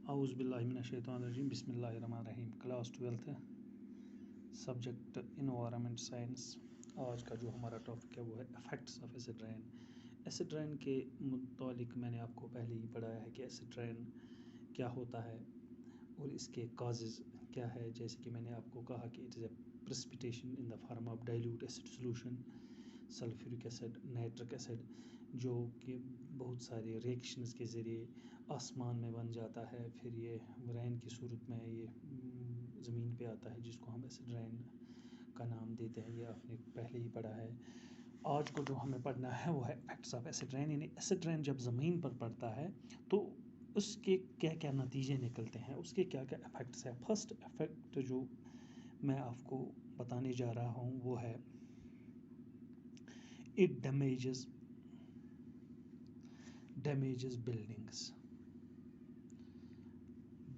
اعوذ باللہ من الشیطان الرجیم بسم اللہ الرحمن الرحیم کلاس 12 سبجیکٹ انوائرمنٹ سائنس. آج کا جو ہمارا ٹاپک ہے وہ ہے effects of acid rain. Acid rain کے متعلق میں نے آپ کو پہلے ہی پڑھایا ہے کہ ایسڈ رین کیا ہوتا ہے اور اس کے کازز کیا ہے. جیسے کہ میں نے آپ کو کہا کہ it is a precipitation in the form of dilute acid solution sulphuric acid nitric acid جو کہ بہت سارے ریئیکشنز کے ذریعے آسمان میں بن جاتا ہے. پھر یہ رین کی صورت میں یہ زمین پہ آتا ہے جس کو ہم ایسڈ رین کا نام دیتے ہیں. یہ آپ نے پہلے ہی پڑھا ہے. آج کو جو ہمیں پڑھنا ہے وہ ہے افیکٹس آف ایسڈ رین. یعنی ایسڈ رین جب زمین پر پڑتا ہے تو اس کے کیا کیا نتیجے نکلتے ہیں, اس کے کیا کیا افیکٹس ہیں. فرسٹ افیکٹ جو میں آپ کو بتانے جا رہا ہوں وہ ہے اٹ ڈیمیجز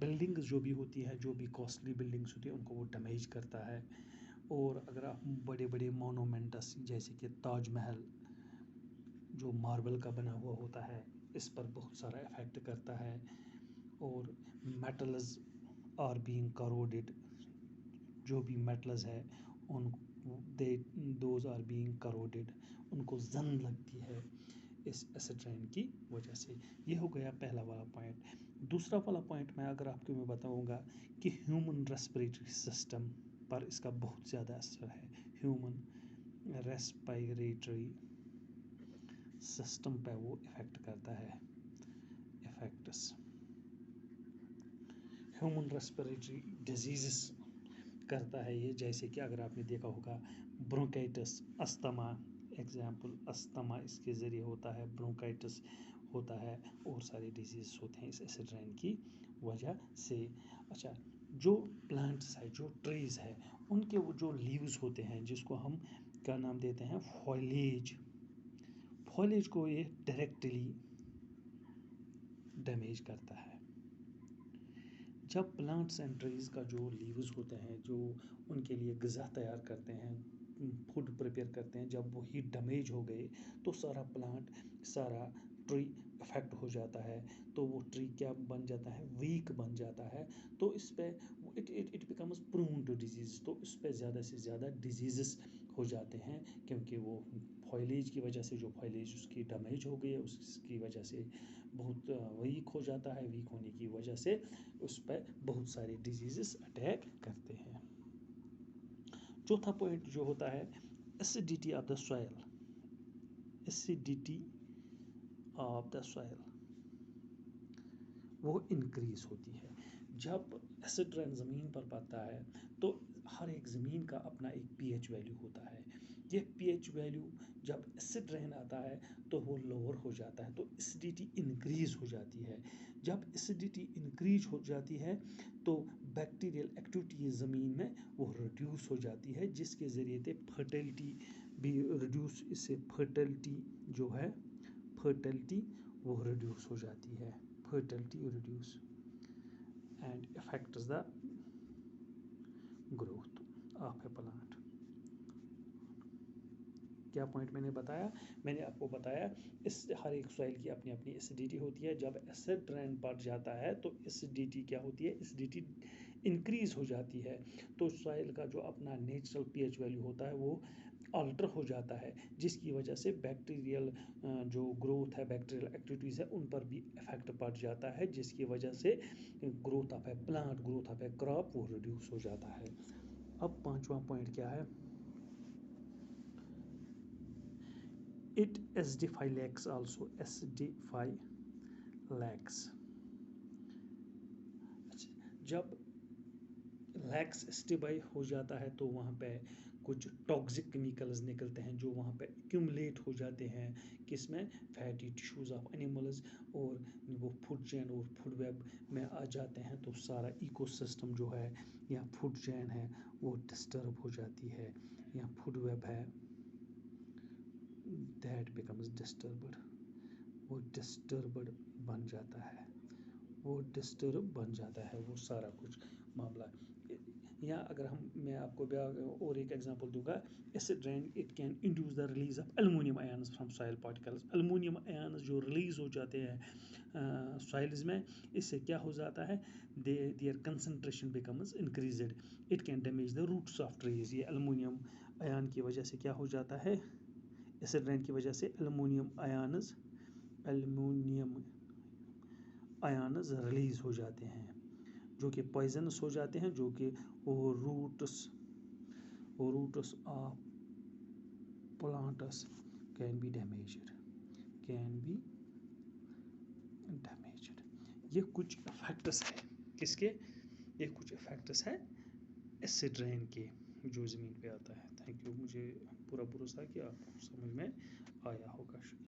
بلڈنگز جو بھی ہوتی ہے, جو بھی کاسٹلی بلڈنگز ہوتی ہیں ان کو وہ ڈیمیج کرتا ہے. اور اگر آپ بڑے بڑے مونومنٹس جیسے کہ تاج محل جو ماربل کا بنا ہوا ہوتا ہے اس پر بہت سارا افیکٹ کرتا ہے. اور میٹلز آر بینگ کروڈڈ, جو بھی میٹلز ہے ان دوز آر بینگ کروڈڈ, ان کو زنگ لگتی ہے اس ایسڈ رین کی وجہ سے. یہ ہو گیا پہلا والا پوائنٹ. دوسرا والا پوائنٹ میں اگر آپ کو میں بتاؤں گا کہ ہیومن ریسپریٹری سسٹم پر اس کا بہت زیادہ اثر ہے. ہیومن ریسپریٹری سسٹم پہ وہ افیکٹ کرتا ہے. افیکٹس ہیومن ریسپریٹری ڈیزیزز کرتا ہے یہ. جیسے کہ اگر آپ نے دیکھا ہوگا برونکائٹس, استھما, ایگزامپل استھما اس کے ذریعے ہوتا ہے, برونکائٹس ہوتا ہے, اور سارے ڈیزیز ہوتے ہیں اس ایسڈ رین کی وجہ سے. اچھا, جو پلانٹس ہے, جو ٹریز ہے, ان کے وہ جو لیوز ہوتے ہیں جس کو ہم کیا نام دیتے ہیں فولیج کو یہ ڈائریکٹلی ڈیمیج کرتا ہے. جب پلانٹس اینڈ ٹریز کا جو لیوز ہوتے ہیں جو ان کے لیے غذا تیار کرتے ہیں, فوڈ پریپیئر کرتے ہیں, جب وہی ڈیمیج ہو گئے تو سارا پلانٹ, سارا ٹری افیکٹ ہو جاتا ہے. تو وہ ٹری کیا بن جاتا ہے, ویک بن جاتا ہے. تو اس پہ it becomes prone to disease. تو اس پہ زیادہ سے زیادہ ڈیزیزز ہو جاتے ہیں کیونکہ وہ فولیج کی وجہ سے, جو فولیج اس کی ڈیمیج ہو گئی ہے اس کی وجہ سے بہت ویک ہو جاتا ہے. ویک ہونے کی وجہ سے اس پہ بہت سارے ڈیزیزز اٹیک کرتے ہیں. چوتھا پوائنٹ جو ہوتا ہے acidity of the soil. Acidity of the soil وہ انکریز ہوتی ہے. جب ایسڈ رین زمین پر پڑتا ہے تو ہر ایک زمین کا اپنا ایک پی ایچ ویلیو ہوتا ہے. یہ پی ایچ ویلیو جب ایسڈ رین آتا ہے تو وہ لوور ہو جاتا ہے, تو ایسیڈیٹی انکریز ہو جاتی ہے. جب ایسیڈیٹی انکریز ہو جاتی ہے تو بیکٹیریل ایکٹیویٹی زمین میں وہ ریڈیوس ہو جاتی ہے, جس کے ذریعے سے فرٹیلٹی بھی ریڈیوس, اس سے فرٹیلٹی جو ہے فرٹیلٹی وہ ریڈیوس ہو جاتی ہے. fertility reduce and affects the growth of a plant. کیا پوائنٹ میں نے بتایا؟ میں نے آپ کو بتایا اس ہر ایک سوائل کی اپنی اپنی ایسیڈیٹی ہوتی ہے. جب ایسڈ رین پڑ جاتا ہے تو ایسیڈیٹی کیا ہوتی ہے, ایسیڈیٹی انکریز ہو جاتی ہے. تو سوائل کا جو اپنا نیچرل پی ایچ ویلیو ہوتا ہے وہ آلٹر ہو جاتا ہے, جس کی وجہ سے بیکٹیریل جو گروتھ ہے, بیکٹیریل ایکٹیویٹیز ہے, ان پر بھی افیکٹ پڑ جاتا ہے, جس کی وجہ سے growth of a plant, growth of a crop وہ ریڈیوس ہو جاتا ہے. اب پانچواں پوائنٹ کیا ہے, it acidify lakes also. acidify lakes. جب لیکس اسٹیبائی ہو جاتا ہے تو وہاں پہ کچھ ٹاکسک کیمیکلز نکلتے ہیں جو وہاں پہ ایکیومولیٹ ہو جاتے ہیں. کس میں, فیٹی ٹیشوز آف اینیملز, اور وہ فوڈ چین اور فوڈ ویب میں آ جاتے ہیں. تو سارا ایکو سسٹم جو ہے یا فوڈ چین ہے وہ ڈسٹرب ہو جاتی ہے, یا فوڈ ویب ہے دیٹ بیکمز ڈسٹربڈ. وہ ڈسٹربڈ بن جاتا ہے, وہ ڈسٹرب بن جاتا ہے وہ سارا کچھ معاملہ. یا اگر میں آپ کو اور ایک ایگزامپل دوں گا، acid rain it can induce the release of aluminium ions from soil particles. Aluminium ions جو ریلیز ہو جاتے ہیں سوائلز میں، اس سے کیا ہو جاتا ہے، their concentration becomes increased. It can damage the roots of trees. یہ المونیم آئن کی وجہ سے کیا ہو جاتا ہے، ایسڈ رین کی وجہ سے المونیم آئنز ریلیز ہو جاتے ہیں جو کہ پوائزنس ہو جاتے ہیں، جو کہ roots of plants can be damaged. یہ کچھ افیکٹس ہیں کس کے، یہ کچھ افیکٹس ہیں ایسڈ رین کے جو زمین پہ آتا ہے. Thank you. مجھے پورا بھروسہ ہے کہ آپ کو سمجھ میں آیا ہوگا. شکریہ.